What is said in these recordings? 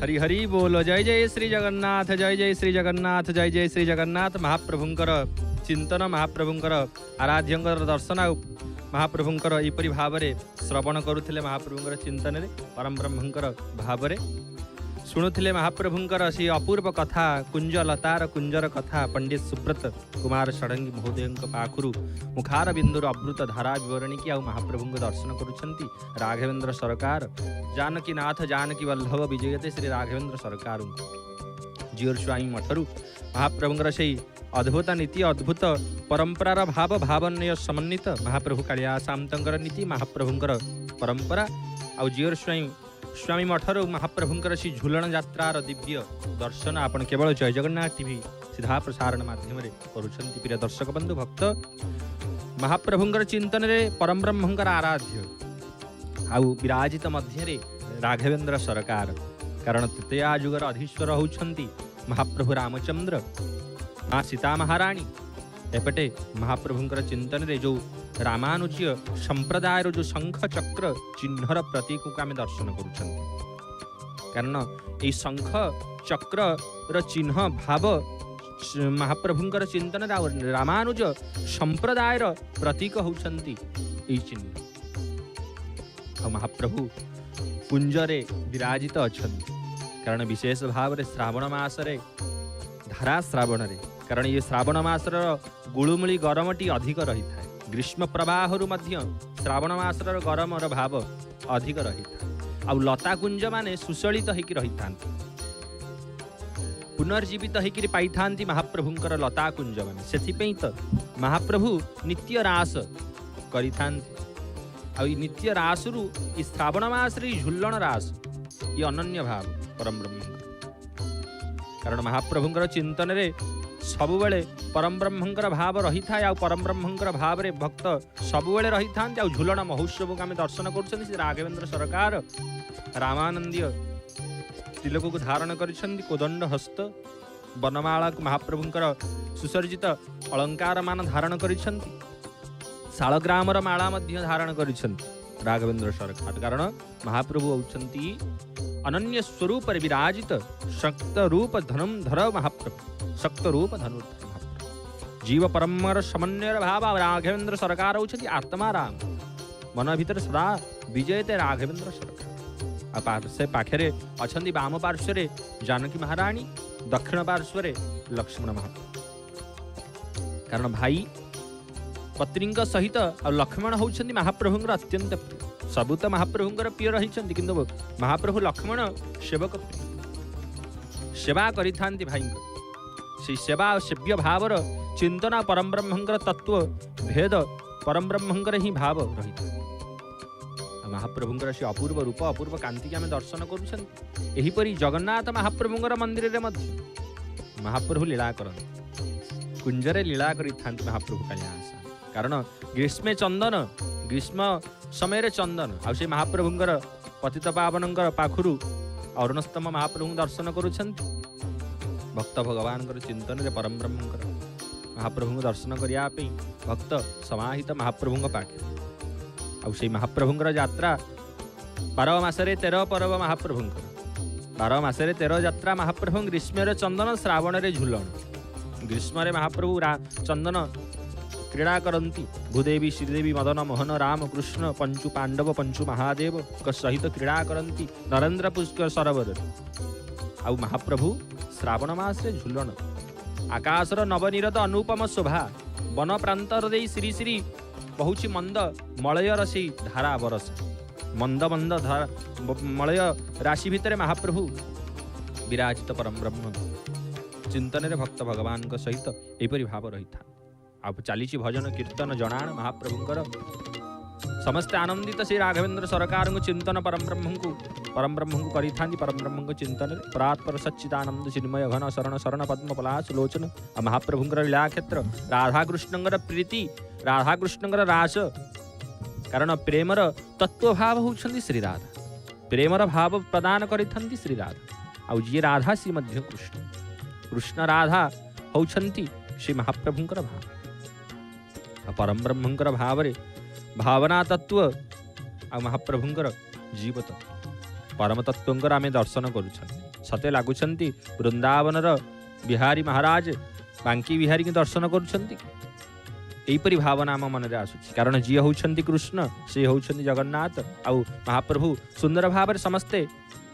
हरि हरि बोल। जय जय श्री जगन्नाथ, जय जय श्री जगन्नाथ, जय जय श्री जगन्नाथ। महाप्रभुंकर चिंतन, महाप्रभुंकर आराध्यंकर दर्शन, महाप्रभुंकर एपरी भाव श्रवण करुले, महाप्रभुंकर चिंतन रे परम ब्रह्मंकर भाव शुणुले महाप्रभुंकर सी अपूर्व कथा, कुंज लतार कुंजर कथा पंडित सुब्रत कुमार षडंगी महोदय पाखु मुखार बिंदुर अमृत धारा विवरणी की महाप्रभु दर्शन करुछंती राघवेंद्र सरकार। जानकी नाथ जानकी वल्लभ विजयते श्री राघवेंद्र सरकार जियोर स्वामी मठरू महाप्रभुंकर से अद्भुत नीति, अद्भुत परंपरार भाव भावन्वय समन्वित महाप्रभु कालिया सामंतर नीति, महाप्रभुंकर परंपरा आउ जियोर स्वामी मठर महाप्रभुंकर सी झुलन यात्रार दिव्य दर्शन आपण केवल जय जगन्नाथ टीवी सीधा प्रसारण माध्यम करुछंती। प्रिय दर्शक बंधु भक्त, महाप्रभुंकर चिंतन रे परम ब्रह्मंकर आराध्य आउ विराजित मध्य राघवेंद्र सरकार। कारण तृतीया जुगर अधीश्वर होउछंती महाप्रभु रामचंद्र, माँ सीता महाराणी। एपटे महाप्रभुंकर चिंतन रे जो रामानुज्य संप्रदायर जो शंख चक्र चिन्हर प्रतीक को आम दर्शन करुछंती। कारण ये शंख चक्र चिन्ह भाव महाप्रभुंकर चिंतन रामानुज संप्रदायर प्रतीक होउछंती ये चिन्ह। महाप्रभु कुंजरे विराजित अछंती। कारण विशेष भाव श्रावण मासरे धारा श्रावण रे, कारण ये श्रावण मासर गुळुमुळी गरमटी अधिक रही था। ग्रीष्म प्रवाहरु मध्य श्रावण मासर गरमर भाव अधिक रही था। आउ लता कुंज माने सुशलित होइकी रही थांती, पुनर्जीवित होइकी पाई थांती महाप्रभुंकर लता कुंज माने। सेथिपई तो महाप्रभु नित्य रास करि थांती। आउ नित्य रासरु ई श्रावण मास रे झुल्लण रास ये अनन्य भाव परम ब्रह्म। कारण महाप्रभुंकर चिंतन रे सबुबले परम ब्रह्मंकर भाव रही था। आ परम ब्रह्मंकर भाव रे भक्त सबुबले रही था। आ झुलन महोत्सव को आम दर्शन कर राघवेंद्र सरकार रामानंदीय तिलक को धारण कर कोदंड हस्त वनमाला को महाप्रभुंकर सुसर्जित अलंकार मान धारण कर शालग्रामर माला मध्य धारण कर राघवेंद्र सरकार। कारण महाप्रभु होउछंती अनन्य स्वरूप विराजित शक्त रूप धनुर्धर महाप्रभु, शक्त रूप धनुर्धर महाप्रभु। जीव परमर समन्वय भाव राघवेंद्र सरकार होउछंती आत्मा राम। मन भीतर सदा विजयते राघवेंद्र सरकार। से पाखरे अछंती वाम पार्श्वरे जानकी महाराणी, दक्षिण पार्श्वरे लक्ष्मण महाप्रभु। कारण भाई पत्नी सहित लक्ष्मण होउछंती महाप्रभुंकर अत्यंत प्रिय। सबु तो महाप्रभुंकर प्रिय रही, किंतु महाप्रभु लक्ष्मण सेवक प्रिय सेवा करिथांती भाई। से सेवा सेव्य भावर चिंतना परम ब्रह्मंकर तत्व भेद परम ब्रह्मंकर ही भाव रही। महाप्रभुंकर से अपूर्व रूप अपूर्व कांति के आम दर्शन करुछंती। एहिपरि जगन्नाथ महाप्रभुंकर मंदिर रे मध्य महाप्रभु लीला करन कुंजरे लीला करिथांती महाप्रभु कालिया। कारण ग्रीष्मे चंदन, ग्रीष्म समय चंदन आ महाप्रभुंकर पतित पावनंकर पाखुरु अरुणस्तम महाप्रभु दर्शन करुछंती। भक्त भगवान चिंतन रे परम ब्रह्मंकर महाप्रभु दर्शन करिया पे भक्त समाहित महाप्रभु पाखे। आ महाप्रभुंकर यात्रा 12 मासरे 13 पर्व महाप्रभुंकर 12 मासरे 13 यात्रा महाप्रभु। ग्रीष्म चंदन, श्रावण रे झुलन। ग्रीष्म महाप्रभु चंदन क्रीड़ा करती। भूदेवी श्रीदेवी मदन मोहन राम कृष्ण पंचु पांडव पंचु महादेव सहित क्रीड़ा करती नरेंद्र पुष्कर सरोवर। आउ महाप्रभु श्रावण मास रे झुलन। आकाशर नवनीरद अनुपम शोभा, वन प्रांतर दे श्री श्री बहुची मंद मलयर से धारा बरस। मंद मंद मलय राशि भितर महाप्रभु विराजित परम ब्रह्म चिंतन रे भक्त भगवान सहित एपरी भाव रही था। अब चली भजन कीर्तन जनाण महाप्रभुंकर समस्त आनंदित श्री राघवेंद्र सरकार को चिंतन परम ब्रह्म को करी परम ब्रह्म को चिंतन परात्पर सच्चिदानंद चिन्मय घन शरण शरण पद्म पलाश लोचन। महाप्रभुंकर लीला क्षेत्र राधाकृष्णंकर प्रीति, राधाकृष्णंकर रास। कारण प्रेमर तत्व भाव होउछंती श्री राधा, प्रेमर भाव प्रदान करिथंती श्री राधा। आउ जी राधा सी मध्य कृष्ण, कृष्ण राधा होउछंती श्री महाप्रभुंकर भाव। परम ब्रह्मंकर भाव रे भावना तत्व आ महाप्रभुंकर जीव तत्व परम तत्वंकर आमे दर्शन करूछन सते लागुछंती वृंदावनर बिहारी महाराज बांकी बिहारी के दर्शन करूछंती एहीपरि भावना आम मन में आसुछि कारण जी होउछंती कृष्ण से होउछंती जगन्नाथ आउ महाप्रभु सुंदर भाव समस्ते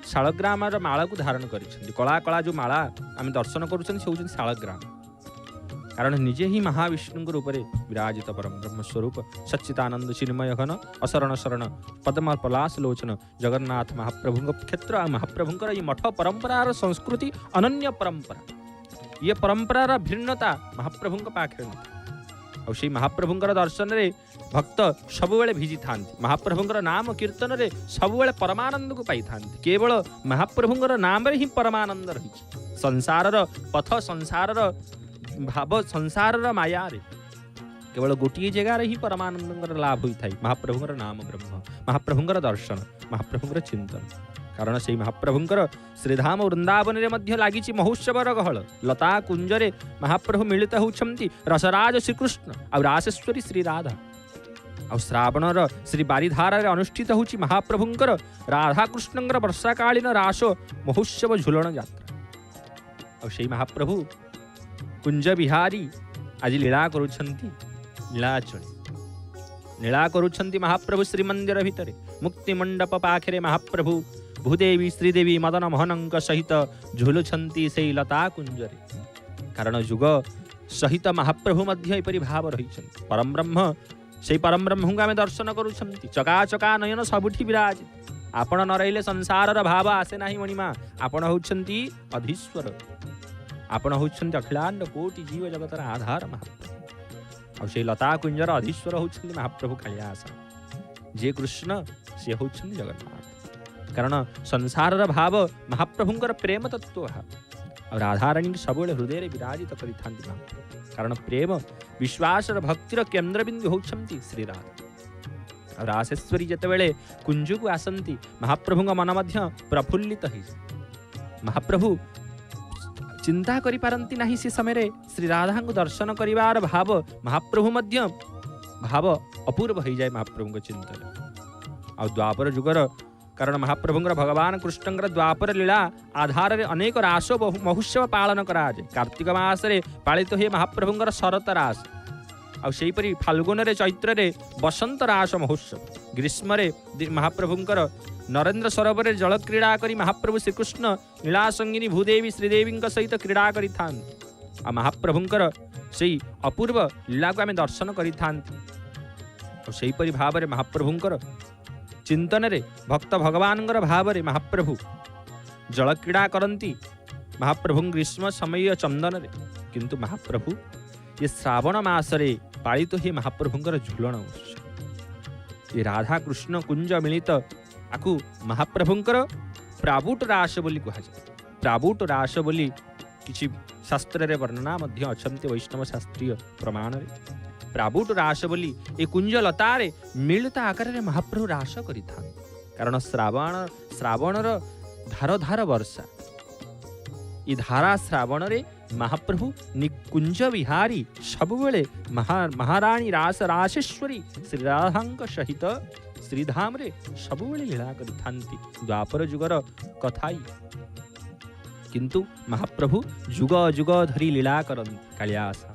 शालग्राम माला को धारण करिछंती कला कला जो माला आम दर्शन करूछंती से होउछंती शालग्राम कारण निजे ही महाविष्णु रूप में विराजित परम ब्रह्म स्वरूप सच्चिदानंद चिन्मय घन अशरण शरण पद्म पलाश लोचन जगन्नाथ महाप्रभु क्षेत्र महाप्रभुंकर ये मठ परंपरार संस्कृति अनन्य परंपरा ये परंपरार भिन्नता महाप्रभु पाखे न से महाप्रभुंकर दर्शन रे भक्त सबुबले भिजी था महाप्रभुंकर नाम कीर्तन रे सबुबले परमानंद को पाई था केवल महाप्रभुंकर नाम रे ही परमानंद रही संसार पथ संसार भाव संसार माया रे केवल गोटे जगार ही परमानंद लाभ होता है महाप्रभुंकर नाम ब्रह्म महाप्रभुंकर दर्शन महाप्रभुंकर चिंतन कारण से महाप्रभुंकर श्रीधाम वृंदावन रे मध्य लागिछि महोत्सवर गहल लता कुंजरे महाप्रभु मिलित होउछंती रसराज श्रीकृष्ण और रासेश्वरी श्री राधा और श्रावणर श्री बारिधार रे अनुष्ठित होउछि महाप्रभुंकर राधा कृष्णंकर वर्षाकालीन रास महोत्सव झुलन यात्रा और से महाप्रभु कुंज बिहारी आज लीला करुछंती लीला करुछंती महाप्रभु श्रीमंदिर भितरे मुक्ति मंडप पाखरे महाप्रभु भूदेवी श्रीदेवी मदन मोहनंक सहित झुलुछंती से लता कुंजरे कारण जुग सहित महाप्रभु मध्य एपरि भाव रही परम ब्रह्म से परम ब्रह्म को आम दर्शन करुछंती चका चका नयन सबुठी विराज आपण न रहिले संसार भाव आसे नाही मणिमा आपण होउछंती अधीश्वर आपण होउछंती अखिलांड कोटि जीव जगतर आधार महाप्रभु और से लता कुंजर अधीश्वर होउछंती महाप्रभु कालिदास जे कृष्ण से होउछंती जगन्नाथ कारण संसार भाव महाप्रभुंकर प्रेम तत्व और राधाराणी सबुले हृदय विराजित करि थांती महाप्रभु कारण प्रेम विश्वास भक्तिर केन्द्रबिंदु होउछंती श्री राधा और रासेश्वरी जेतेबेले कुंज को आसंती महाप्रभुंग मन मध्य प्रफुल्लित हो महाप्रभु चिंता करि पारंती नाही से समय श्री राधा को दर्शन करिवार भाव महाप्रभु मध्य भाव अपूर्व हो जाए महाप्रभु चिंतन और द्वापर जुगर कारण महाप्रभुंकर भगवान कृष्णंकर द्वापर लीला आधार रे अनेक रास महोत्सव पालन कराए कार्तिक मासरे पालित हुए महाप्रभुंकर शरत रास और सेहीपरि फाल्गुन रे चैत्र रे बसंत रास महोत्सव ग्रीष्म रे महाप्रभुंकर नरेंद्र सरोवर रे जल क्रीड़ा करी महाप्रभु श्रीकृष्ण लीला संगिनी भूदेवी श्रीदेवी सहित क्रीड़ा करि थान आ महाप्रभुंकर सेही अपूर्व लीला को आमे दर्शन करि थान और सेहीपरि भाव रे महाप्रभुंकर चिंतन रे भक्त भगवान भाव रे महाप्रभु जल क्रीड़ा करती महाप्रभु ग्रीष्म समय चंदन रे किंतु महाप्रभु ये श्रावण मासरे पालित हुए महाप्रभुंकर झुलन उत्सव ये राधा कृष्ण कुंज मिलित आकु महाप्रभुंकर प्राबुट रास बोली कहुए प्राबुट रास बोली किछि शास्त्र रे वर्णना मध्य अछंती वैष्णव शास्त्रीय प्रमाण रे प्राबुट रास बोली ए कुंज लतारे मिलिता आकार रे महाप्रभु रास करि थान कारण श्रावणर धार धार वर्षा ई धारा श्रावण रे महाप्रभु निकुंज विहारी सबुबले महारानी रास रासेश्वरी श्री राधांक सहित श्रीधाम रे सबुबले लीला करि थांती द्वापर जुगर कथाई किंतु महाप्रभु जुग जुग धरी लीला करन कालिदास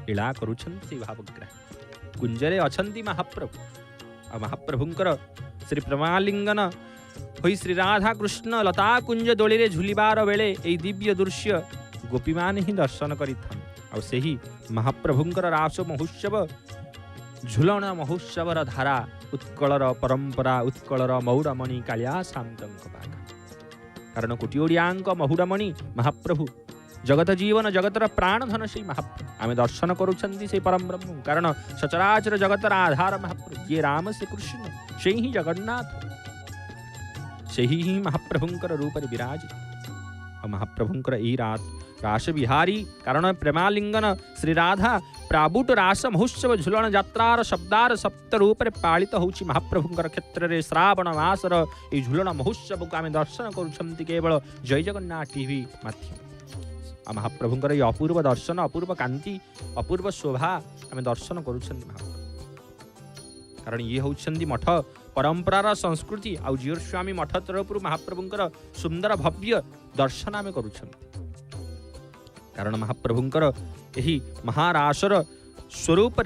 लीला करुछंती भावग्राही कुंजरे अछंती महाप्रभु आ महाप्रभुंकर श्री प्रमालिंगन होई श्री राधा कृष्ण लता कुंज दोली रे झुलिबार बेले एई दिव्य दृश्य गोपी मान ही दर्शन करिथन आ सेही महाप्रभुंकर रास महोत्सव झुलण महोत्सवर धारा उत्कलर परंपरा उत्कलर मौरमणि कालिदासांतंक पाख कारण कोटि ओडियांक महुरमणि महाप्रभु जगत जीवन जगतर प्राण धन से महाप्रभु आमे दर्शन करुछंती से परम ब्रह्म कारण सचराचर जगतर आधार महाप्रभु ये राम से कृष्ण से ही जगन्नाथ से ही महाप्रभुंकर रूप विराजित और महाप्रभुंकर ई रास बिहारी कारण प्रेमालिंगन श्री राधा प्राबुट रास महोत्सव झुलन यात्रार शब्दार सप्त रूप पालित होउछि महाप्रभुंकर क्षेत्र रे श्रावण मासर ई झुलन महोत्सव को आमे दर्शन करुछंती केवल जय जगन्नाथ टीवी माध्यम आ महाप्रभुंकर ये अपूर्व दर्शन अपूर्व कांति अपूर्व शोभा आमे दर्शन करुछंती महाप्रभु कारण ये होउछंती मठ परंपरार संस्कृति आउ जियर स्वामी मठ तरफ महाप्रभुंकर सुंदर भव्य दर्शन आम करुँ। कारण महाप्रभुंकर यही महारासर स्वरूप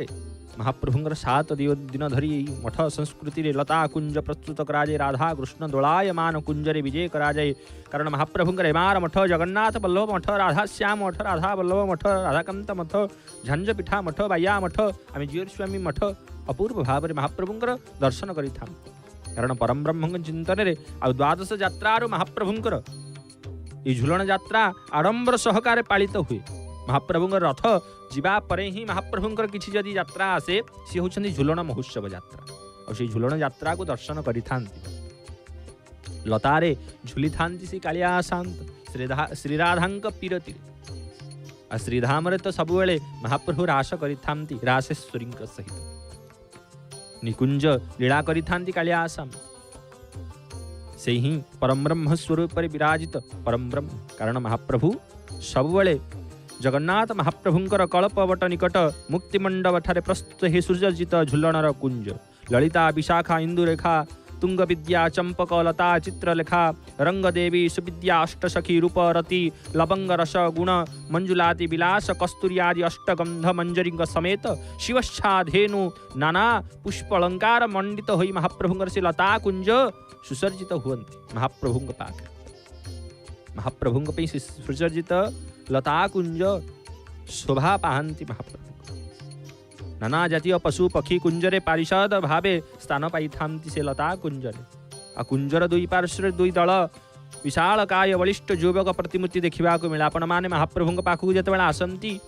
महाप्रभुंकर 7 दिन धरी मठ संस्कृति रे लता कुंज प्रस्तुत कराए, राधा कृष्ण दोलायमान कुंजरे विजय कराए। कारण महाप्रभुंकर एमार मठ, जगन्नाथ वल्लभ मठ, राधा श्याम मठ, राधा वल्लभ मठ, राधाकांत मठ, झांझ पिठा मठ, बाया मठ, आम जियर स्वामी मठ अपूर्व भाव में महाप्रभुंकर दर्शन करि था। कारण परम ब्रह्म चिंतन रे आ द्वादश यात्रा महाप्रभुंकर ये झुलन यात्रा आडंबर सहकारे पालित हुए। महाप्रभुंकर रथ जीवा परे ही महाप्रभुंकर किछि जदि यात्रा आसे सी होछन्ति झुलन महोत्सव यात्रा। और से झुलन यात्रा को दर्शन करि थांती, लतारे झुली थांती से कालिया शांत श्रीराधांक पीरती। आ श्रीधाम रे तो सब बेले महाप्रभु रास करि थांती रासेश्वरी सहित निकुंज लीला करि थांती कालिया शांत। से ही परम ब्रह्म स्वरूप विराजित परम ब्रह्म। कारण महाप्रभु सबुबले जगन्नाथ महाप्रभुंकर कल्पवट निकट मुक्तिमंडप ठारे प्रस्तुत हे सुसज्जित झुलणर कुंज। ललिता विशाखा इंदुरेखा तुंग विद्या चंपक लता चित्रलेखा रंगदेवी सुविद्या अष्टसखी रूप रति लवंग रस गुण मंजुलाति विलास कस्तूरी आदि अष्टगंध मंजरी समेत शिवच्छाधेनु नाना पुष्पलंकार मंडित होई महाप्रभुंकर से लता कुंज सुसर्जित हुअन्ति। महाप्रभुंग पाक महाप्रभुंग पे सुसर्जित लता कुंज शोभा पाहन्ति। महाप्रभु नाना जातीय पशु पक्षी कुंजरे पारिषद भावे स्थान पाई थांती से लता कुंजरे। आ कुंजर दुई पार्श्व दुई दल विशाल काय बलिष्ठ युवक प्रतिमूर्ति देखा मिले। आपण मैंने महाप्रभु पाखक जिते आसती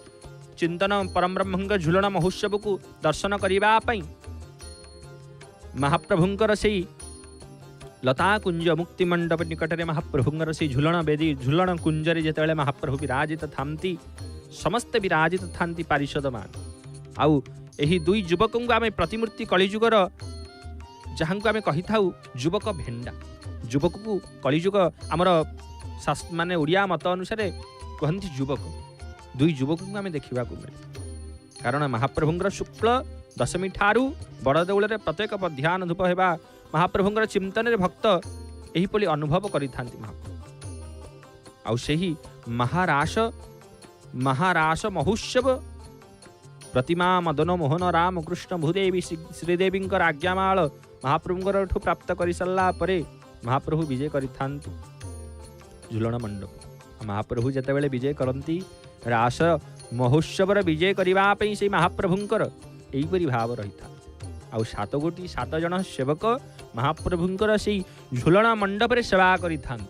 चिंतन परम ब्रह्म झुलन महोत्सव को दर्शन करने महाप्रभुंकर से लता कुंज मुक्ति मंडप निकटरे महाप्रभुंकर से झुलन बेदी झुलन कुंजरे जिते महाप्रभु विराजित थांती समस्त विराजित थांती पारिषद मान। आउ एही दुई युवक को आम प्रतिमूर्ति कलिजुगर जहाँ को आम कही था युवक भेंडा। युवक को कलिजुग आमर माने ओडिया मत अनुसार कहती युवक। दुई युवक को आम देखा मिले। कारण महाप्रभुंकर शुक्ल दशमी ठारू बड़ देउल प्रत्येक ध्यान धूप होगा महाप्रभुंकर चिंतन रे भक्त एहीपरि अनुभव करिथांती महाप्रभु। आउ सेही महारास महोत्सव प्रतिमा मदन मोहन राम कृष्ण भूदेवी श्रीदेवी आज्ञामाल महाप्रभुंकर प्राप्त कर सारा परे महाप्रभु विजय करिथांती झुलन मंडप। महाप्रभु जितेबाला विजय करती रास महोत्सव विजय करने से महाप्रभुंकर यहीपरि भाव रही था। आउ 7 गोटी 7 जन सेवक महाप्रभुंकर से झुलन मंडप रे सेवा करिथांती।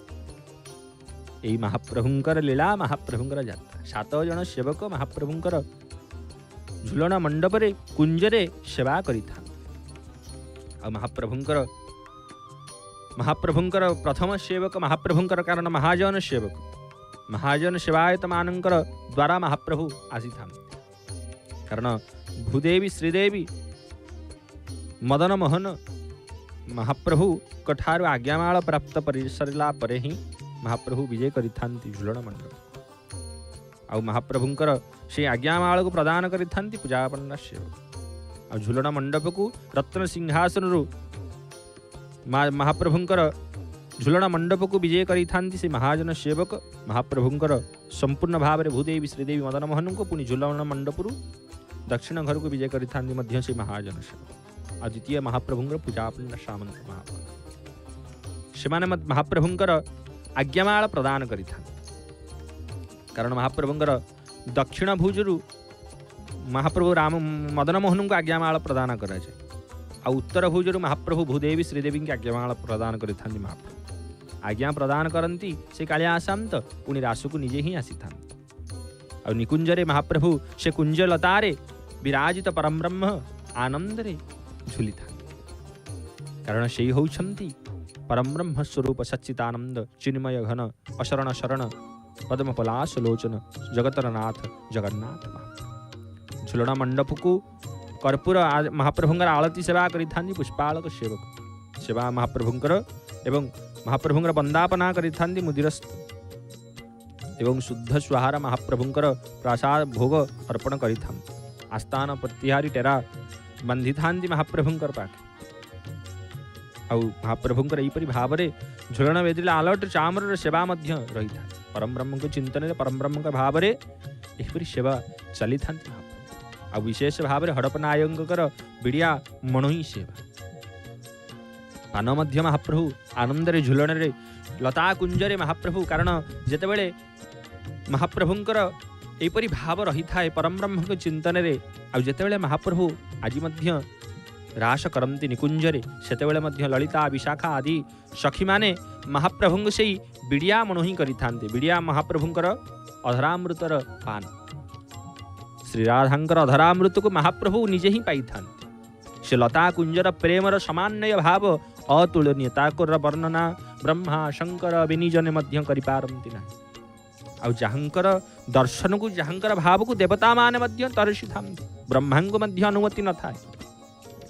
महाप्रभुंकर लीला महाप्रभुंकर यात्रा 7 जन सेवक महाप्रभुंकर झुलन मंडप रे कुंजरे सेवा करिथांती। आ महाप्रभुंकर प्रथम सेवक महाप्रभुंकर कारण महाजन सेवायत मानकर द्वारा महाप्रभु आसी थांती। कारण भूदेवी श्रीदेवी मदन मोहन महाप्रभु कठार आज्ञामाल प्राप्त परिसरला परे ही महाप्रभु विजय करिथांती झुलन मंडप। आउ महाप्रभुंकर से आज्ञामाल को प्रदान करिथांती पूजापन्ना सेवक। आ झुलन मंडप को रत्न सिंहासन महाप्रभुंकर झुलन मंडप को विजय करिथांती से महाजन सेवक महाप्रभुंकर संपूर्ण भाव में भूदेवी श्रीदेवी मदन मोहन को पुणी झुलन मंडप दक्षिण घर को विजय करिथांती मध्य से महाजन सेवक। आ द्वितीय महाप्रभुंकर पूजापन्न सामंत महाप्रभु से महाप्रभुंकर आज्ञामाल प्रदान करिथांती। कारण महाप्रभुंकर दक्षिण भुजरु महाप्रभु राम मदन मोहन को आज्ञामाल प्रदान कराए। आ उत्तर भुजरु महाप्रभु भूदेवी श्रीदेवी की आज्ञामाल प्रदान करिथांती। महाप्रभु आज्ञा प्रदान करती से कालिया शांत पुणी रास को निजे ही आसी था। आ निकुंजरे महाप्रभु से कुंज लतारे विराजित परम ब्रह्म आनंद रे झुली था। कारण से होउछंती परम ब्रह्म स्वरूप सच्चिदानंद चिन्मय घन अशरण शरण पद्म पलाश लोचन जगतरनाथ जगन्नाथ महाप्रभु। झुलन मंडप को कर्पूर महाप्रभुंकर आलती सेवा करिथांती पुष्पालक सेवक सेवा महाप्रभुंकर एवं महाप्रभुंकर वंदापना करिथांती मुदिरस्त एवं शुद्ध स्वाहार महाप्रभुंकर प्रसाद भोग अर्पण करिथांती। आस्थान प्रतिहारी टेरा बंधी थांती महाप्रभुंकर पाखे। आउ महाप्रभुंकर एहीपरि भावरे झुलन वेदिले आलट चामर सेवा मध्य रही था। परम ब्रह्म को चिंतन में परम ब्रह्म का भावरे एहीपरि सेवा चली था। आ विशेष भावरे हड़प नायकर बिड़िया मणोही सेवा पान मध्य महाप्रभु आनंद झुलन रे लता कुंजरे महाप्रभु कारण जेतेबेले महाप्रभुंकर एहीपरि भाव रही था परम ब्रह्म को चिंतन रे आ जेतेबेले महाप्रभु आज मध्य रास करती निकुंजरे सेतेबेले मध्य ललिता विशाखा आदि सखी माने महाप्रभु से बिड़िया मणोही करिथांते। बिड़िया महाप्रभुंकर अधरामृतर पान श्रीराधांकर अधरामृत को महाप्रभु निजे ही पाई थांते। से लता कुंजर प्रेमर समान्वय भाव अतुलनीय ताकर वर्णना ब्रह्मा शंकर विनिजने मध्य करि पारंती ना। आ जहांकर दर्शन को जहांकर भाव को देवता माने मध्य तरसी थांते। ब्रह्मा को मध्य अनुमति न थाए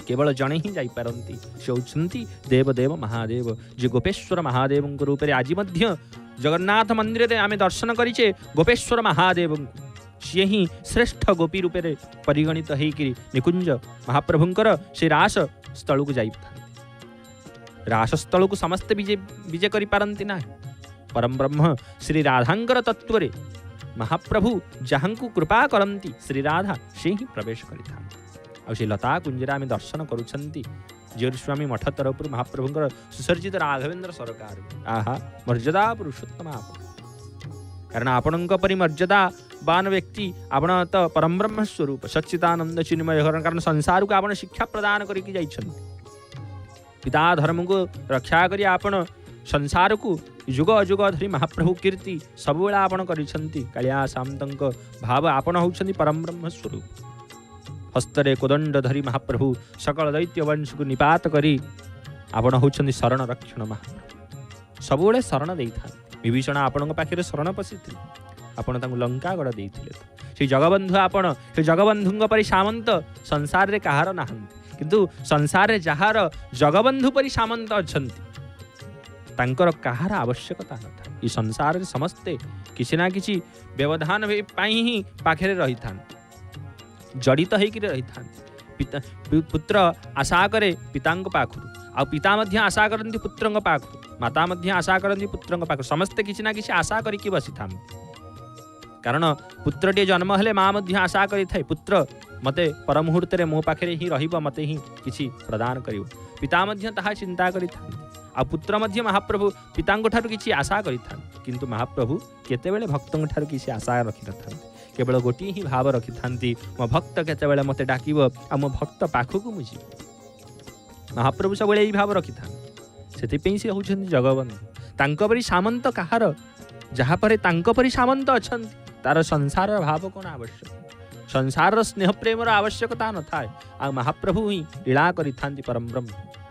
केवल जड़े ही जापारती से होती देवदेव महादेव जे गोपेश्वर महादेव रूप में आज जगन्नाथ मंदिर में आम दर्शन करिचे गोपेश्वर महादेव सी ही श्रेष्ठ गोपी रूप में परिगणित होकर निकुंज महाप्रभुंकर से रास स्थल को जाई रास स्थल को समस्ते विजय करि पारंती ना। परम ब्रह्म श्री राधांकर तत्व रे महाप्रभु जहां को कृपा करती श्री राधा से ही प्रवेश करिथा। आ लता कुंजरा आम दर्शन करुछंती जीवस्वामी मठ तरफ महाप्रभुंकर सुसर्जित राघवेंद्र सरकार आहा मर्यादा पुरुषोत्तम आप कारण आपणक परि मर्यादावान व्यक्ति आपण तो परम ब्रह्म स्वरूप सच्चिदानंद चिन्मय कारण संसार को आपण शिक्षा प्रदान करके जाइछंती। पिता धर्म को रक्षा करी आपण संसार को युग अजुग धरी महाप्रभु कीर्ति सब बेला आपण करिछंती। कालिया शांतंक भाव आपण होउछंती परम ब्रह्म स्वरूप। हस्तरे कोदंड धरी महाप्रभु सकल दैत्य वंश को निपात करी आपण होउछंती शरण रक्षण महाप्रभु सब बेले शरण देई था। विभीषण आपणक पाखरे शरण पशिथिले आपण तांको लंका गड़ देइथिले से जगबंधु आपण से जगबंधुंग परि सामंत संसार रे कहार नाहंती किंतु संसार रे जहार जगबंधु परि सामंत अछंती तांकर कहार आवश्यकता नथा। ई संसार रे समस्ते किसी ना किसी व्यवधान पाई ही पाखरे रही थान जड़ित होकर रही था। पिता पुत्र आशा करे पितांक पाखु आ पिता मध्य आशा करती पुत्रंक पाखु माता मध्य आशा करती पुत्रंक पाखु समस्ते किसी ना किसी आशा करके बसी था। कारण पुत्रटे जन्म हेले माँ मध्य आशा करि थाए पुत्र मते पर मुहूर्त मो पाखे ही रहिबो मते ही किछि प्रदान करिवो पिता मध्य ताहा चिंता करि था। आ पुत्र मध्य महाप्रभु पितांक ठारु किछि आशा करि था किंतु महाप्रभु केतेबेले भक्तंक ठारु किछि आशा रखि न था। केवल गोटी ही भाव रखि थांती मो भक्त केतेबेले मते डाकिबो आ मो भक्त पाखकु मुझी महाप्रभु सब बेले भाव रखि था। सेति पेई से होछन जगबंधु तांको परि सामंत कहार जहा परे तांको परि सामंत अछंती तार संसार भाव कोन आवश्यक संसार स्नेह प्रेम आवश्यकता न थाए। आ महाप्रभु ही लीला करि थांती परम ब्रह्म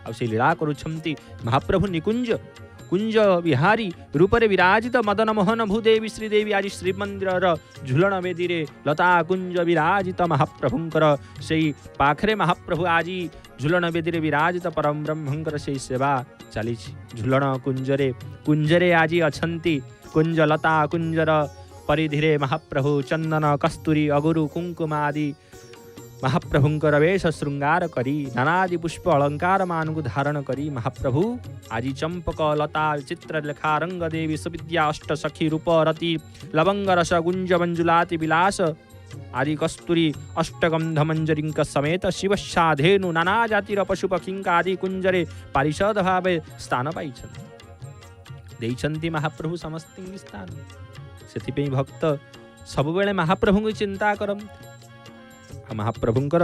आ से लीला करुछंती महाप्रभु निकुंज कुंज विहारी रूपरे विराजित मदन मोहन भूदेवी श्रीदेवी आज श्रीमंदिर झुलन वेदी रे लता कुंज विराजित महाप्रभुंकर से पाखरे महाप्रभु आज झुलन वेदी रे विराजित परम ब्रह्मंकर से सेवा चली झुलन कुंजरे आज अछंती कुंज लता कुंजर परिधिरे महाप्रभु चंदन कस्तूरी अगुरु कुंकुम आदि महाप्रभुंकर वेश श्रृंगार करी नानादि पुष्प अलंकार मान को धारण करी महाप्रभु आज चंपक लता चित्र लेखा रंग देवी सुविद्या अष्ट सखी रूप रति लवंग रस गुंज मंजुलाति विलास आदि कस्तूरी अष्टगंध मंजरिंक समेत शिवशाधेनु नाना जातिर पशु पक्षिंक आदि कुंजरे पारिषद भावे स्थान पाई महाप्रभु समस्त स्थान से भक्त सब बेले महाप्रभु की चिंता करम। महाप्रभुंकर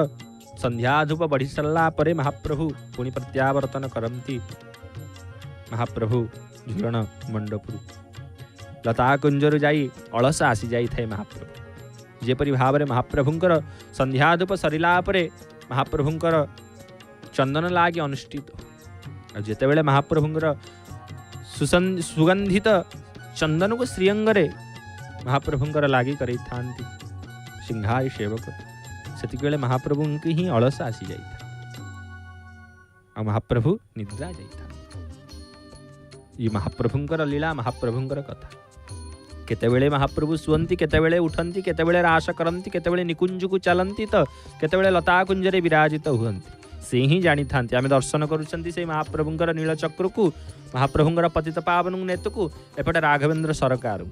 संध्या धूप बढ़ी सारा पर महाप्रभु पुणी प्रत्यावर्तन करती महाप्रभु झुलन मंडपुर लता कुंजरु जाई अलस आसी जाई थाए महाप्रभु जेपरि भाव में महाप्रभुंकर संध्या धूप सरिला परे महाप्रभुंकर चंदन लागी अनुष्ठित जेते बेले महाप्रभुंकर सुगंधित चंदन को श्रीअंगरे महाप्रभुंकर लागी करी थांती सिंहारी सेवक सेतिक बेले महाप्रभु की ही अलस आसी जाइथा आ महाप्रभु निद्रा जाइथा। ये महाप्रभुंकर लीला महाप्रभुंकर कथा केतेबेले महाप्रभु सुवंती केतेबेले उठंती केतेबेले रास करंती केतेबेले निकुंज को चलंती तो केतेबेले लता कुंजरे विराजित हुअंती से ही जानी था आम दर्शन कर महाप्रभुंर नीलचक्र को महाप्रभुंर पतित पावन नेत को एपटे राघवेंद्र सरकार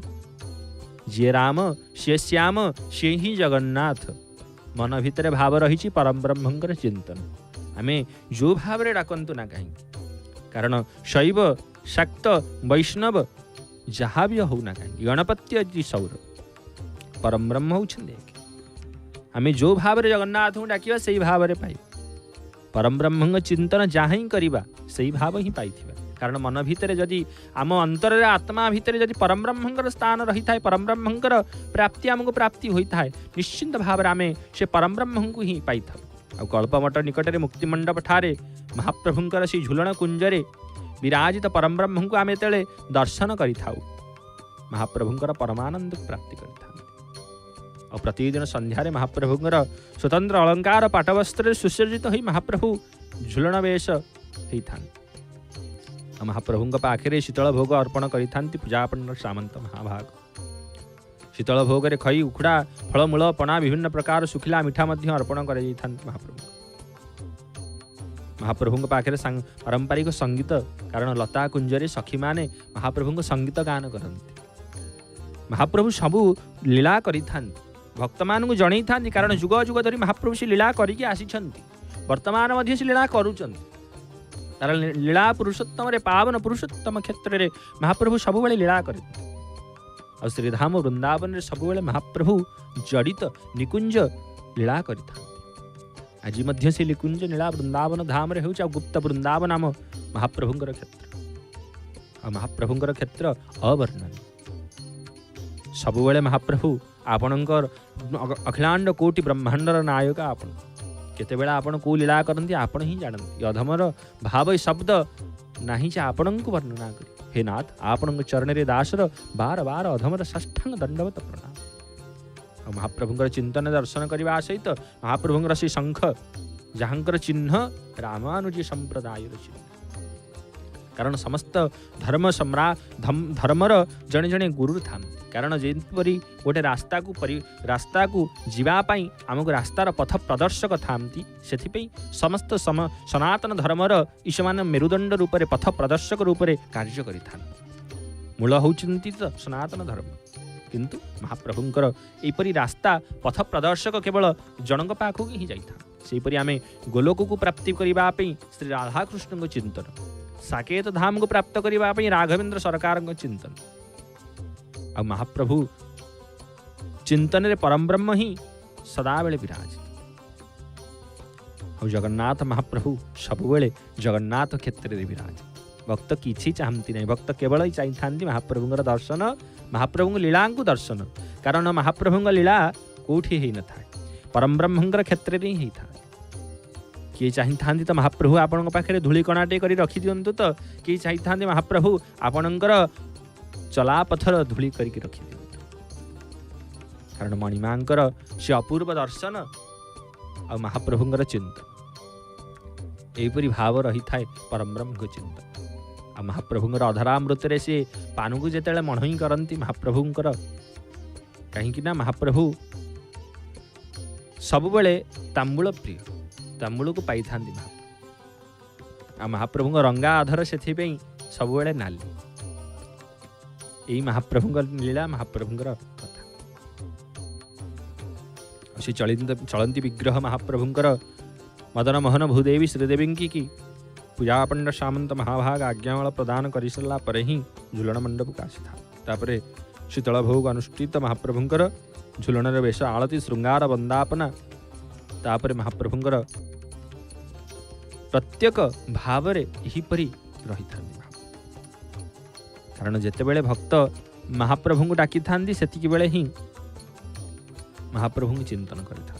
जी राम सी श्याम सी ही जगन्नाथ मन भितर भाव रही परम ब्रह्मंकर चिंतन आम जो भाव डाकतु ना कहीं कारण शैव शाक्त वैष्णव जहाँ भी हो ना कहीं गणपति जी सौर परम ब्रह्म होते आम जो भाव जगन्नाथ को डाक से भाव में पाई परम ब्रह्म चिंतन जहाँ ही करवा से भाव ही पाई कारण मन भितर जदि आम अंतर आत्मा भितर जदि परम ब्रह्मंकर स्थान रही था परम ब्रह्मंकर प्राप्ति आमको प्राप्ति होता है निश्चिंत भाव में आम से परम ब्रह्म को ही पाई था कल्पमठ निकट मुक्तिमंडप ठारे महाप्रभुंकर से झुलन कुंजरे विराजित परम ब्रह्म को आम तेरे दर्शन करिथाउ महाप्रभुंकर परमानंद प्राप्ति करिथाउ और प्रतिदिन संध्यारे महाप्रभुंकर स्वतंत्र अलंकार पाटवस्त्र सुसज्जित हो महाप्रभु झुलन वेश होता महाप्रभु पाखे शीतल भोग अर्पण करिथांती पूजापन्न सामंत महाभाग शीतल भोग रे खई उखुड़ा फलमूल पणा विभिन्न प्रकार सुखिला मिठा मध्य अर्पण कर महाप्रभु पाखे पारंपरिक संगीत कारण लता कुंजरे सखी माने महाप्रभु संगीत गान करती महाप्रभु सबू लीला करिथांती भक्त मान को जणई था कारण जुग जुग धरी महाप्रभु से लीला करके आसिछंती वर्तमान मध्य से लीला करूछंती कारण लीला पुरुषोत्तम रे पावन पुरुषोत्तम क्षेत्र रे महाप्रभु सब लीला करते और श्रीधाम वृंदावन रे सब महाप्रभु जड़ित निकुंज लीला करता आज मध्य से निकुंज लीला वृंदावन धाम रे होउछ गुप्त वृंदावन नाम महाप्रभुंकर क्षेत्र और महाप्रभुंकर क्षेत्र अवर्णनीय सब महाप्रभु आपणकर अखिलांड कोटि ब्रह्मांडर नायक आपण केतेबेला आपण को लीला करती आपण ही जानती अधमर भाव शब्द नहीं जे आपण को वर्णना करी हे नाथ आपण चरण रे दासर बार बार अधमर षष्ठांग दंडवत प्रणाम महाप्रभुंकर चिंतन दर्शन करने सहित महाप्रभुंकर से शंख जहाँकर चिन्ह रामानुजी संप्रदाय चिन्ह कारण समस्त धर्म धर्मर जड़े जड़े गुरु था कारण जेपरी गोटे रास्ता को जीवाई आमको रास्तार पथ प्रदर्शक था समस्त सनातन धर्मर ईशमान मेरुदंड रूप से पथ प्रदर्शक रूप से कार्य करिथा मूल होउचंती तो सनातन धर्म किंतु महाप्रभुंकर एपरी रास्ता पथ प्रदर्शक केवल जनक पाखक ही जाइथा सेपरी आमे गोलोक को प्राप्ति करने श्री राधाकृष्ण को चिंतन साकेत धाम को प्राप्त करने राघवेंद्र सरकार चिंतन आ महाप्रभु चिंतन रे परम ब्रह्म ही सदा बेले विराज और जगन्नाथ महाप्रभु सबुबले जगन्नाथ क्षेत्र रे विराज भक्त किछि चाहती नहीं भक्त केवल ही चाहिए महाप्रभुंर दर्शन महाप्रभु लीला को दर्शन कारण महाप्रभु लीला कोठी ही न था परम ब्रह्मंर क्षेत्र रे ही था किए चाहिए तो महाप्रभु आपण पाखे धूलिकणाटे कर रखी दिंतु तो किए चाहिए महाप्रभु आपणकर चलापथर धूली करके रखी दिंतु कारण मणिमांकर से अपूर्व दर्शन और महाप्रभुंर चिंतन यहपरी भाव रही थाए परम ब्रह्म चिंतन आ महाप्रभुंर अधरामृत से पान को जिते मणई करती महाप्रभुंर कहीं महाप्रभु सबुबले तांबूल प्रिय तांबूल को पाई था महाप्रभु आ महाप्रभु रंगा अधर से सब नाली यही महाप्रभु लीला महाप्रभुंर कथा से चलती विग्रह महाप्रभुंर मदन मोहन भूदेवी श्रीदेवी की पूजापंड सामंत महाभाग आज्ञावल प्रदान कर सारा पर ही झुलन मंडप को आसी था शीतल भोग अनुष्ठित महाप्रभुंर झुलन वेश आलती श्रृंगार वंदापना तापर महाप्रभुंर प्रत्येक भाव यहीपरी रही था कारण जितेबले भक्त महाप्रभु को डाकी था सेतिकी बेले ही महाप्रभु चिंतन करिथा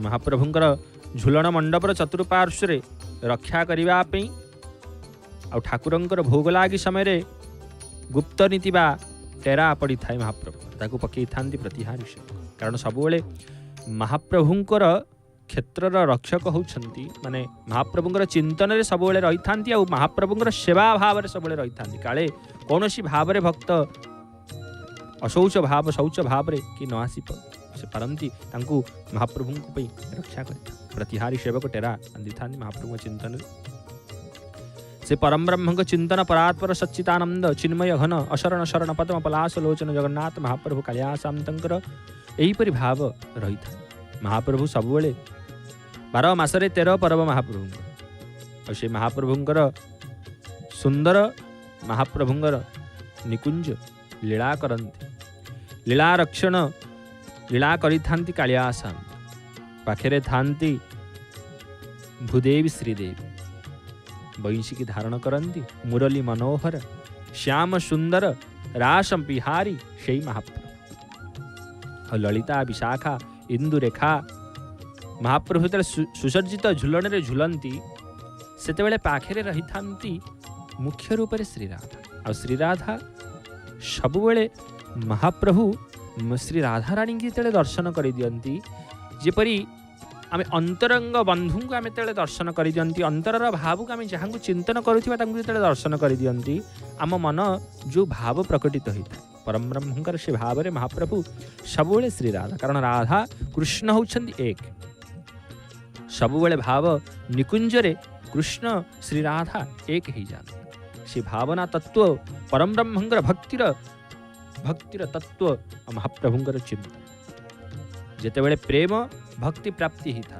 महाप्रभुंर झुलन मंडपर चतुर्पार्श्व रक्षा करने ठाकुरंकर भोग लागी समय गुप्त नीति बा टेरा पड़ी था महाप्रभु ताकू पकई था प्रतिहार कारण सबुबले महाप्रभुंकर क्षेत्रर रक्षक होती माने महाप्रभुंकर चिंतन रे सब रही था महाप्रभुंकर सेवा भाव सब रही था काले कौन सी भाव रे भक्त अशौच भाव शौच भाव रे कि न आसी से पारती महाप्रभु रक्षा करता। प्रतिहारी सेवक टेरा बांधि था महाप्रभु चिंतन से परम ब्रह्म चिंतन परात्पर सच्चितानंद चिन्मय घन अशरण शरण पद्म पलाश लोचन जगन्नाथ महाप्रभु कालियासामंतर एहीपरि भाव रही था। महाप्रभु सबुबले 12 मासरे 13 पर्व महाप्रभु से महाप्रभुंकर सुंदर महाप्रभुंकर निकुंज लीला करती लीला रक्षण लीला करी कालियासाम पाखे थांती भूदेवी श्रीदेवी वंशिकी धारण करती मुरली मनोहर श्याम सुंदर रास बिहारी से महाप्रभु ललिता विशाखा इंदुरेखा महाप्रभु जो सुसज्जित झुलन रे झुलंती से पाखे रही था मुख्य रूप से श्रीराधा आ श्रीराधा सबुबले महाप्रभु श्री राधा रानी की जो दर्शन कर दियंती जेपरी आम अंतरंग बंधु को आम जो दर्शन कर दियंती अंतरर भाव को आम जहाँ चिंतन करुवा जो दर्शन कर दियंती आम मन जो भाव प्रकटित होता है परम ब्रह्मंकर से भाव में महाप्रभु सबुबले श्री राधा कारण राधा कृष्ण होउछंती एक सबुबले भाव निकुंजरे कृष्ण श्री राधा एक ही जान से भावना तत्व परम ब्रह्मंकर भक्तिर तत्व महाप्रभुंकर चिंतन जेतेबेले प्रेम भक्ति प्राप्ति ही था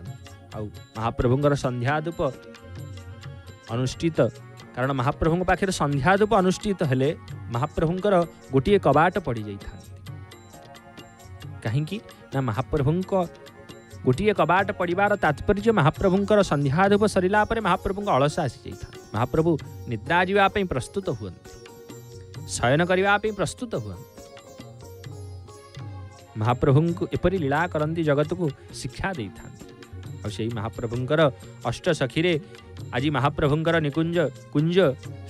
आउ महाप्रभुंकर संध्याधूप अनुष्ठित कारण महाप्रभु पाखे संध्याधूप अनुष्ठित हेले महाप्रभुंकर गोटे कबाट पड़ी जाता कहीं ना महाप्रभुंक गोटे कबाट पड़ार तात्पर्य महाप्रभुंकर संध्याधूप सरला महाप्रभु अलस आसी जाता महाप्रभु निद्रा जावाई प्रस्तुत हुए शयन करने प्रस्तुत हुए महाप्रभु को एपरी लीला करती जगत को शिक्षा दे था से महाप्रभुंकर अष्ट सखी रे आज महाप्रभुंकर निकुंज कुंज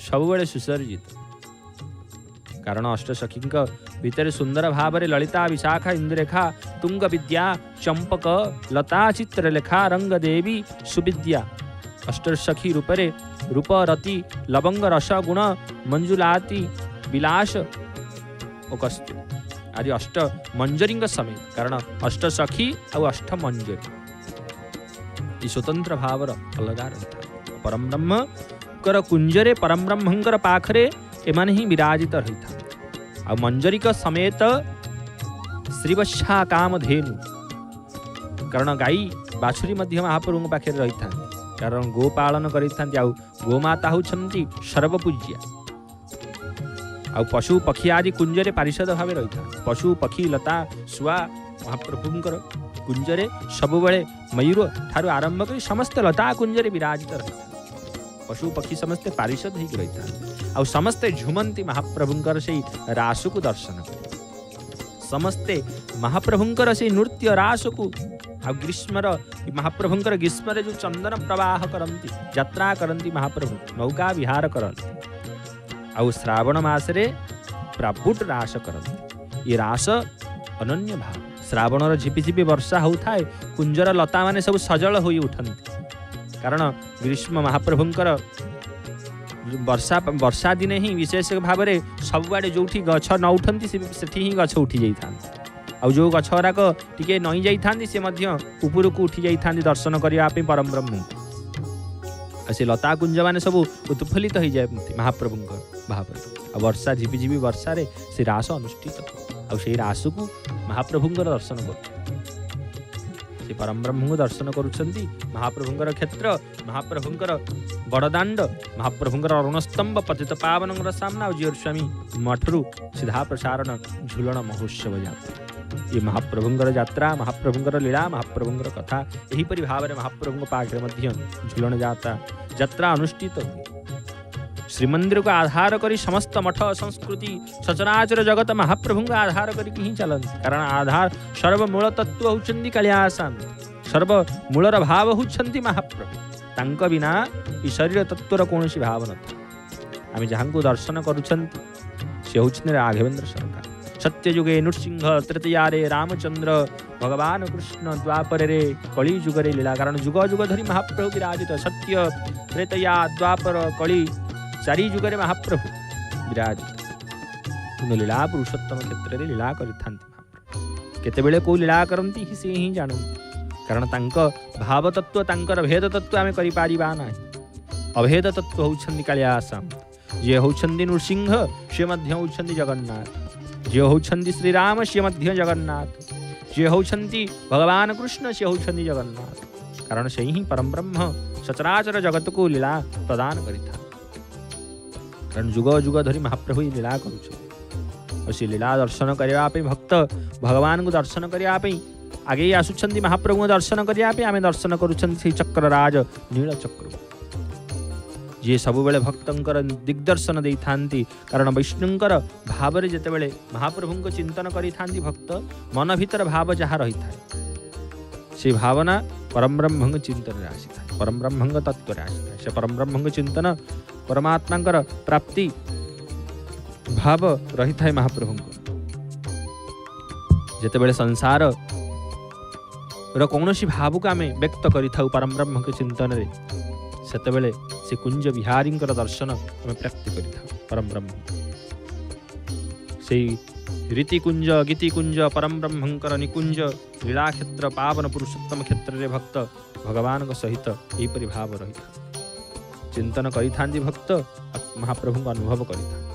सबुबले सुसर्जित कारण अष्ट सखी भितर सुंदर भाव में ललिता विशाखा इंदुरेखा तुंग विद्या चंपक लता चित्रलेखा रंग देवी सुविद्या अष्ट सखी रूपरे रूप रति लवंग रस गुण मंजुलाति विलास और कस्तु आदि अष्ट मंजरी समेत कारण अष्ट सखी और अष्ट मंजरी स्वतंत्र भाव अलग रही परम ब्रह्म कर कुंजरे परम ब्रह्मंकर पाखरे एमाने ही विराजित रही था मंजरिक समेत श्रीवत्सा काम धेनु कारण गाई बाछुरी मध्य महाप्रभु पाखे रही था कारण गो पालन कर गोमाता होती सर्वपूज्या आ पशु पक्षी आदि कुंजरे पारिषद भाव रही था पशु पक्षी लता शुआ महाप्रभुंकर कुंजरे सबुबले मयूर ठारू आरंभ कर समस्त लता कुंजरे विराजित रही था पशु पक्षी समस्ते पारिषद हो रही था आ समस्ते झुमंती महाप्रभुंकर से रास को दर्शन कर समस्ते महाप्रभुंकर से नृत्य रास को आ ग्रीष्मर महाप्रभुंकर ग्रीष्म जो चंदन प्रवाह करती यात्रा करती महाप्रभु नौका विहार करती आ श्रावण मासरे प्राबुट रास करती ये रास अनन्य भाव श्रावण झिपिझिपि वर्षा होता है कुंजर लता माने सब सजल हो उठती कारण ग्रीष्म महाप्रभुंकर वर्षा दिने ही विशेष भाव में सबुआड़े जो गछ न उठती से ही गछ उठी जाता आ जो गछ गुराक टिके नई जाती सी उपरक उठी जाता दर्शन करने परम ब्रह्म से लता कुंज मैंने सब उत्फुल्लित हो जाए महाप्रभु भाव वर्षा झिपिझिपि वर्षा रे से रास अनुष्ठित से रास को महाप्रभुंकर दर्शन कर परम ब्रह्म को दर्शन करुछंती महाप्रभुंकर क्षेत्र महाप्रभुंकर बड़दाण्ड महाप्रभुंकर अरुणस्तंभ पतित पावन सामना जियर स्वामी मठरू सीधा प्रसारण झुलन महोत्सव यात्रा ये महाप्रभुंकर यात्रा महाप्रभुंकर लीला महाप्रभुंकर कथा यहीपरि भाव में महाप्रभु पाखे मध्य झुलन यात्रा अनुष्ठित श्रीमंदिर को आधार करी समस्त मठ संस्कृति सचराचर जगत महाप्रभु को आधार करके ही चलती कारण आधार सर्वमूल तत्व होउछंती कालियासाम सर्वमूलर भाव होउछंती महाप्रभु तांक बिना ई शरीर तत्वर कौन भाव न आम जहाँ को दर्शन करुछंती से होउछंती राघवेंद्र सरकार सत्ययुगे नृसिंह तृतीयारे रामचंद्र भगवान कृष्ण द्वापर रे कली जुगरे लीला कारण जुग जुग धरी महाप्रभु विराजित सत्य त्रेतया द्वापर कली चारि जुगरे महाप्रभु विराजित लीला पुरुषोत्तम क्षेत्र में लीला करते महाप्रभु केतेबेले को लीला करती से ही जानती କାରଣ ତାଙ୍କ ଭାବ ତତ୍ତ୍ୱ ତାଙ୍କର ଭେଦ ତତ୍ତ୍ୱ ଆମେ କରିପାରିବା ନାହିଁ। ଅଭେଦ ତତ୍ତ୍ୱ ହେଉଛନ୍ତି କାଳିଆ ସାନ୍ତ। ଯିଏ ହେଉଛନ୍ତି ନୃସିଂହ ସିଏ ମଧ୍ୟ ହେଉଛନ୍ତି ଜଗନ୍ନାଥ, ଯିଏ ହେଉଛନ୍ତି ଶ୍ରୀରାମ ସିଏ ମଧ୍ୟ ଜଗନ୍ନାଥ, ଯିଏ ହେଉଛନ୍ତି ଭଗବାନ କୃଷ୍ଣ ସିଏ ହେଉଛନ୍ତି ଜଗନ୍ନାଥ। କାରଣ ସେହି ହିଁ ପରମବ୍ରହ୍ମ ସଚରାଚର ଜଗତକୁ ଲୀଳା ପ୍ରଦାନ କରିଥାନ୍ତି। କାରଣ ଯୁଗ ଯୁଗ ଧରି ମହାପ୍ରଭୁ ଏହି ଲୀଳା କରୁଛନ୍ତି। ଆଉ ସେ ଲୀଳା ଦର୍ଶନ କରିବା ପାଇଁ ଭକ୍ତ ଭଗବାନଙ୍କୁ ଦର୍ଶନ କରିବା ପାଇଁ ଆଗେଇ ଆସୁଛନ୍ତି। ମହାପ୍ରଭୁଙ୍କୁ ଦର୍ଶନ କରିବା ପାଇଁ ଆମେ ଦର୍ଶନ କରୁଛନ୍ତି ସେହି ଚକ୍ରରାଜ ନୀଳଚକ୍ର, ଯିଏ ସବୁବେଳେ ଭକ୍ତଙ୍କର ଦିଗ୍ଦର୍ଶନ ଦେଇଥାନ୍ତି। କାରଣ ବିଷ୍ଣୁଙ୍କର ଭାବରେ ଯେତେବେଳେ ମହାପ୍ରଭୁଙ୍କ ଚିନ୍ତନ କରିଥାନ୍ତି ଭକ୍ତ, ମନ ଭିତରେ ଭାବ ଯାହା ରହିଥାଏ ସେ ଭାବନା ପରମବ୍ରହ୍ମଙ୍କ ଚିନ୍ତନରେ ଆସିଥାଏ, ପରମବ୍ରହ୍ମଙ୍କ ତତ୍ତ୍ୱରେ ଆସିଥାଏ। ସେ ପରମବ୍ରହ୍ମଙ୍କ ଚିନ୍ତନ ପରମାତ୍ମାଙ୍କର ପ୍ରାପ୍ତି ଭାବ ରହିଥାଏ ମହାପ୍ରଭୁଙ୍କ। ଯେତେବେଳେ ସଂସାର କୌଣସି ଭାବକୁ ଆମେ ବ୍ୟକ୍ତ କରିଥାଉ ପରମବ୍ରହ୍ମଙ୍କ ଚିନ୍ତନରେ, ସେତେବେଳେ ସେ କୁଞ୍ଜ ବିହାରୀଙ୍କର ଦର୍ଶନ ଆମେ ପ୍ରାପ୍ତି କରିଥାଉ। ପରମବ୍ରହ୍ମ ସେଇ ରୀତିକୁଞ୍ଜ ଗୀତିକୁଞ୍ଜ ପରମବ୍ରହ୍ମଙ୍କର ନିକୁଞ୍ଜ ଲୀଳାକ୍ଷେତ୍ର ପାବନ ପୁରୁଷୋତ୍ତମ କ୍ଷେତ୍ରରେ ଭକ୍ତ ଭଗବାନଙ୍କ ସହିତ ଏହିପରି ଭାବ ରହିଥାଏ। ଚିନ୍ତନ କରିଥାନ୍ତି ଭକ୍ତ, ମହାପ୍ରଭୁଙ୍କୁ ଅନୁଭବ କରିଥାନ୍ତି।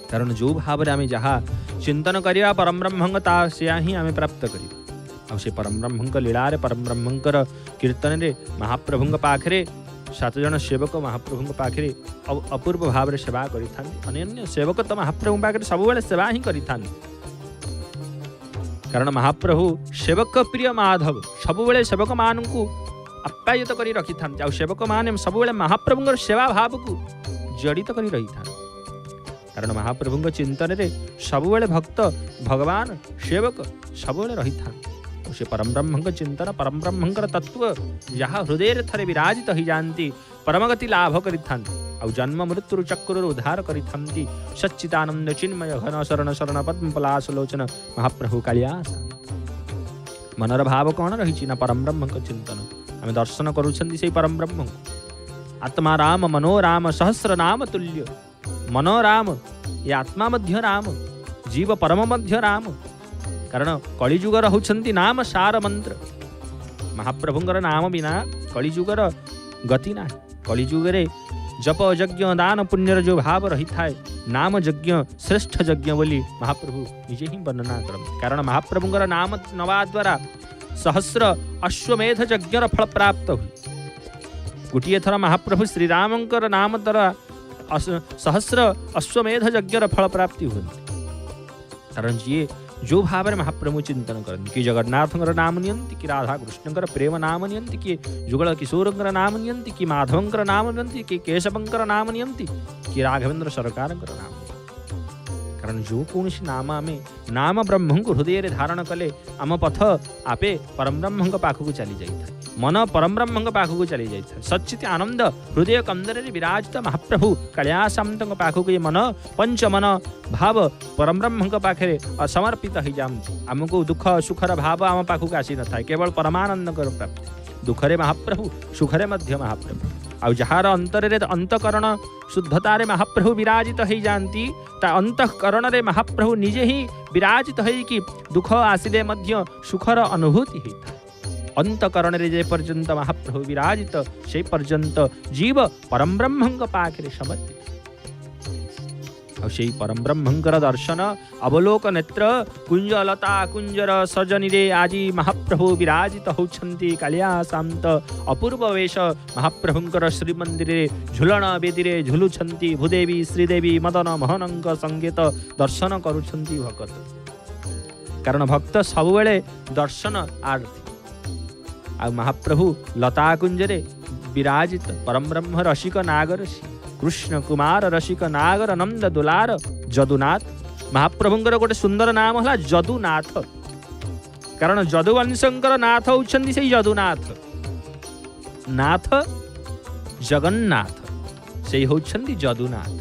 କାରଣ ଯେଉଁ ଭାବରେ ଆମେ ଯାହା ଚିନ୍ତନ କରିବା ପରମବ୍ରହ୍ମଙ୍କ ତା ସେୟା ହିଁ ଆମେ ପ୍ରାପ୍ତ କରିବା। ଆଉ ସେ ପରମବ୍ରହ୍ମଙ୍କ ଲୀଳାରେ ପରମବ୍ରହ୍ମଙ୍କର କୀର୍ତ୍ତନରେ ମହାପ୍ରଭୁଙ୍କ ପାଖରେ 7 ଜଣ ସେବକ ମହାପ୍ରଭୁଙ୍କ ପାଖରେ ଅପୂର୍ବ ଭାବରେ ସେବା କରିଥାନ୍ତି। ଅନ୍ୟାନ୍ୟ ସେବକ ତ ମହାପ୍ରଭୁଙ୍କ ପାଖରେ ସବୁବେଳେ ସେବା ହିଁ କରିଥାନ୍ତି। କାରଣ ମହାପ୍ରଭୁ ସେବକ ପ୍ରିୟ ମାଧବ, ସବୁବେଳେ ସେବକମାନଙ୍କୁ ଆପ୍ୟାୟିତ କରି ରଖିଥାନ୍ତି। ଆଉ ସେବକମାନେ ସବୁବେଳେ ମହାପ୍ରଭୁଙ୍କର ସେବା ଭାବକୁ ଜଡ଼ିତ କରି ରହିଥାନ୍ତି। କାରଣ ମହାପ୍ରଭୁଙ୍କ ଚିନ୍ତନରେ ସବୁବେଳେ ଭକ୍ତ ଭଗବାନ ସେବକ ସବୁବେଳେ ରହିଥାନ୍ତି। ସେ ପରମବ୍ରହ୍ମଙ୍କ ଚିନ୍ତନ ପରମବ୍ରହ୍ମଙ୍କର ତତ୍ତ୍ୱ ଯାହା ହୃଦୟରେ ଥରେ ବିରାଜିତ ହୋଇଯାଆନ୍ତି, ପରମଗତି ଲାଭ କରିଥାନ୍ତି। ଆଉ ଜନ୍ମ ମୃତ୍ୟୁରୁ ଚକ୍ରରୁ ଉଦ୍ଧାର କରିଥାନ୍ତି। ସଚ୍ଚିଦାନନ୍ଦ ଚିନ୍ମୟ ଘନ ଶରଣ ଶରଣ ପଦ୍ମ ପଲାଶ ଲୋଚନ ମହାପ୍ରଭୁ କାଳିଆ। ମନର ଭାବ କ'ଣ ରହିଛି ନା ପରମବ୍ରହ୍ମଙ୍କ ଚିନ୍ତନ। ଆମେ ଦର୍ଶନ କରୁଛନ୍ତି ସେଇ ପରମବ୍ରହ୍ମଙ୍କୁ। ଆତ୍ମା ରାମ ମନୋରାମ ସହସ୍ର ନାମ ତୁଲ୍ୟ। ମନୋରାମ ଏ ଆତ୍ମା ମଧ୍ୟ ରାମ, ଜୀବ ପରମ ମଧ୍ୟ ରାମ। କାରଣ କଳିଯୁଗର ହେଉଛନ୍ତି ନାମ ସାର ମନ୍ତ୍ର। ମହାପ୍ରଭୁଙ୍କର ନାମ ବିନା କଳିଯୁଗର ଗତି ନାହିଁ। କଳିଯୁଗରେ ଜପ ଯଜ୍ଞ ଦାନ ପୁଣ୍ୟର ଯେଉଁ ଭାବ ରହିଥାଏ, ନାମ ଯଜ୍ଞ ଶ୍ରେଷ୍ଠ ଯଜ୍ଞ ବୋଲି ମହାପ୍ରଭୁ ନିଜେ ହିଁ ବର୍ଣ୍ଣନା କରନ୍ତି। କାରଣ ମହାପ୍ରଭୁଙ୍କର ନାମ ନେବା ଦ୍ୱାରା ସହସ୍ର ଅଶ୍ୱମେଧ ଯଜ୍ଞର ଫଳ ପ୍ରାପ୍ତ ହୁଏ। ଗୋଟିଏ ଥର ମହାପ୍ରଭୁ ଶ୍ରୀରାମଙ୍କର ନାମ ଦ୍ୱାରା ସହସ୍ର ଅଶ୍ୱମେଧ ଯଜ୍ଞର ଫଳ ପ୍ରାପ୍ତି ହୁଅନ୍ତି। କାରଣ ଯିଏ ଯେଉଁ ଭାବରେ ମହାପ୍ରଭୁ ଚିନ୍ତନ କରନ୍ତି, କିଏ ଜଗନ୍ନାଥଙ୍କର ନାମ ନିଅନ୍ତି, କି ରାଧାକୃଷ୍ଣଙ୍କର ପ୍ରେମ ନାମ ନିଅନ୍ତି, କିଏ ଯୁଗଳ କିଶୋରଙ୍କର ନାମ ନିଅନ୍ତି, କି ମାଧବଙ୍କର ନାମ ନିଅନ୍ତି, କି କେଶବଙ୍କର ନାମ ନିଅନ୍ତି, କି ରାଘବେନ୍ଦ୍ର ସରକାରଙ୍କର ନାମ ନିଅନ୍ତି। କାରଣ ଯେଉଁ କୌଣସି ନାମ ଆମେ ନାମ ବ୍ରହ୍ମଙ୍କୁ ହୃଦୟରେ ଧାରଣ କଲେ ଆମ ପଥ ଆପେ ପରମବ୍ରହ୍ମଙ୍କ ପାଖକୁ ଚାଲି ଯାଇଥାଏ। ମନ ପରମବ୍ରହ୍ମଙ୍କ ପାଖକୁ ଚାଲି ଯାଇଥାଏ। ସଚ୍ଚିତ ଆନନ୍ଦ ହୃଦୟ କନ୍ଦରରେ ବିରାଜିତ ମହାପ୍ରଭୁ କାଳିଆସାନ୍ତଙ୍କ ପାଖକୁ ଏ ମନ ପଞ୍ଚମନ ଭାବ ପରମବ୍ରହ୍ମଙ୍କ ପାଖରେ ସମର୍ପିତ ହୋଇଯାଆନ୍ତି। ଆମକୁ ଦୁଃଖ ସୁଖର ଭାବ ଆମ ପାଖକୁ ଆସିନଥାଏ, କେବଳ ପରମାନନ୍ଦଙ୍କର ପ୍ରାପ୍ତି। ଦୁଃଖରେ ମହାପ୍ରଭୁ, ସୁଖରେ ମଧ୍ୟ ମହାପ୍ରଭୁ। ଆଉ ଯାହାର ଅନ୍ତରରେ ଅନ୍ତଃକରଣ ଶୁଦ୍ଧତାରେ ମହାପ୍ରଭୁ ବିରାଜିତ ହୋଇଯାଆନ୍ତି, ତା ଅନ୍ତଃକରଣରେ ମହାପ୍ରଭୁ ନିଜେ ହିଁ ବିରାଜିତ ହୋଇକି ଦୁଃଖ ଆସିଲେ ମଧ୍ୟ ସୁଖର ଅନୁଭୂତି ହୋଇଥାଏ। ଅନ୍ତଃକରଣରେ ଯେ ପର୍ଯ୍ୟନ୍ତ ମହାପ୍ରଭୁ ବିରାଜିତ, ସେ ପର୍ଯ୍ୟନ୍ତ ଜୀବ ପରମବ୍ରହ୍ମଙ୍କ ପାଖରେ ସମର୍ପିତ। ଆଉ ସେଇ ପରମବ୍ରହ୍ମଙ୍କର ଦର୍ଶନ ଅବଲୋକ ନେତ୍ର କୁଞ୍ଜ ଲତା କୁଞ୍ଜର ସଜନୀରେ ଆଜି ମହାପ୍ରଭୁ ବିରାଜିତ ହେଉଛନ୍ତି କାଳିଆ ଶାନ୍ତ। ଅପୂର୍ବ ବେଶ ମହାପ୍ରଭୁଙ୍କର ଶ୍ରୀମନ୍ଦିରରେ ଝୁଲଣ ବେଦୀରେ ଝୁଲୁଛନ୍ତି ଭୂଦେବୀ ଶ୍ରୀଦେବୀ ମଦନ ମୋହନଙ୍କ ସଙ୍ଗୀତ ଦର୍ଶନ କରୁଛନ୍ତି ଭକ୍ତ। କାରଣ ଭକ୍ତ ସବୁବେଳେ ଦର୍ଶନ ଆର୍ଥୀ। ଆଉ ମହାପ୍ରଭୁ ଲତା କୁଞ୍ଜରେ ବିରାଜିତ ପରମବ୍ରହ୍ମ ରସିକ ନାଗରସି କୃଷ୍ଣ କୁମାର ରସିକ ନାଗର ନନ୍ଦ ଦୁଲାର ଯଦୁନାଥ। ମହାପ୍ରଭୁଙ୍କର ଗୋଟେ ସୁନ୍ଦର ନାମ ହେଲା ଯଦୁନାଥ। କାରଣ ଯଦୁବଂଶଙ୍କର ନାଥ ହେଉଛନ୍ତି ସେଇ ଯଦୁନାଥ। ନାଥ ଜଗନ୍ନାଥ, ସେଇ ହେଉଛନ୍ତି ଯଦୁନାଥ।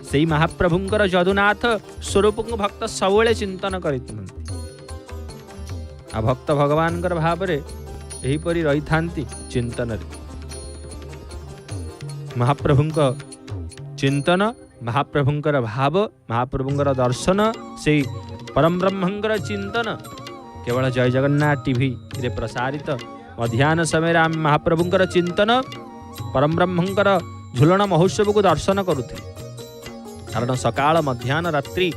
ସେଇ ମହାପ୍ରଭୁଙ୍କର ଯଦୁନାଥ ସ୍ୱରୂପଙ୍କୁ ଭକ୍ତ ସବୁବେଳେ ଚିନ୍ତନ କରିଥାନ୍ତି। ଆଉ ଭକ୍ତ ଭଗବାନଙ୍କର ଭାବରେ ଏହିପରି ରହିଥାନ୍ତି ଚିନ୍ତନରେ। ମହାପ୍ରଭୁଙ୍କ ଚିନ୍ତନ, ମହାପ୍ରଭୁଙ୍କର ଭାବ, ମହାପ୍ରଭୁଙ୍କର ଦର୍ଶନ, ସେଇ ପରମବ୍ରହ୍ମଙ୍କର ଚିନ୍ତନ केवल जय जगन्नाथ टीवी रे प्रसारित मध्याह्न समय आम महाप्रभुंकर चिंतन परम ब्रह्मंकर झुलन महोत्सव को दर्शन करुथे कारण सकाळ मध्याह्न रात्रि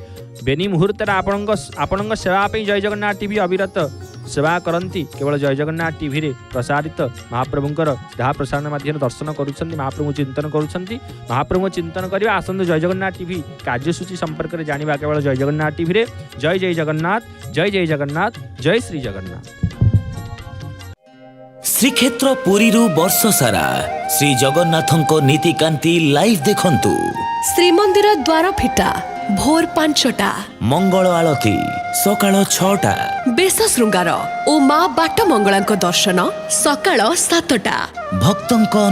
बेनी मुहूर्त आपण सेवा जय जगन्नाथ टीवी अविरत सेवा करती केवल जय जगन्नाथ टीवी रे प्रसारित महाप्रभुंकर जहाँ प्रसारण माध्यम दर्शन करुँच महाप्रभु चिंतन करुँच महाप्रभु चिंतन करवा आसतु जय जगन्नाथ टीवी कार्यसूची संपर्क में जाना केवल जय जगन्नाथ टीवी रे जय जय जगन्नाथ जय जगन्नाथ जय श्री जगन्नाथ। श्रीक्षेत्र पुरी वर्ष सारा श्री जगन्नाथଙ୍କ नीतिकांति लाइव देखंतु। श्रीमंदिर द्वार फिटा भोर 5टा मंगल आलती सकाळ 6टा बेस श्रृंगार और माँ बाट मंगला दर्शन सकाळ 7टा भक्तଙ୍କ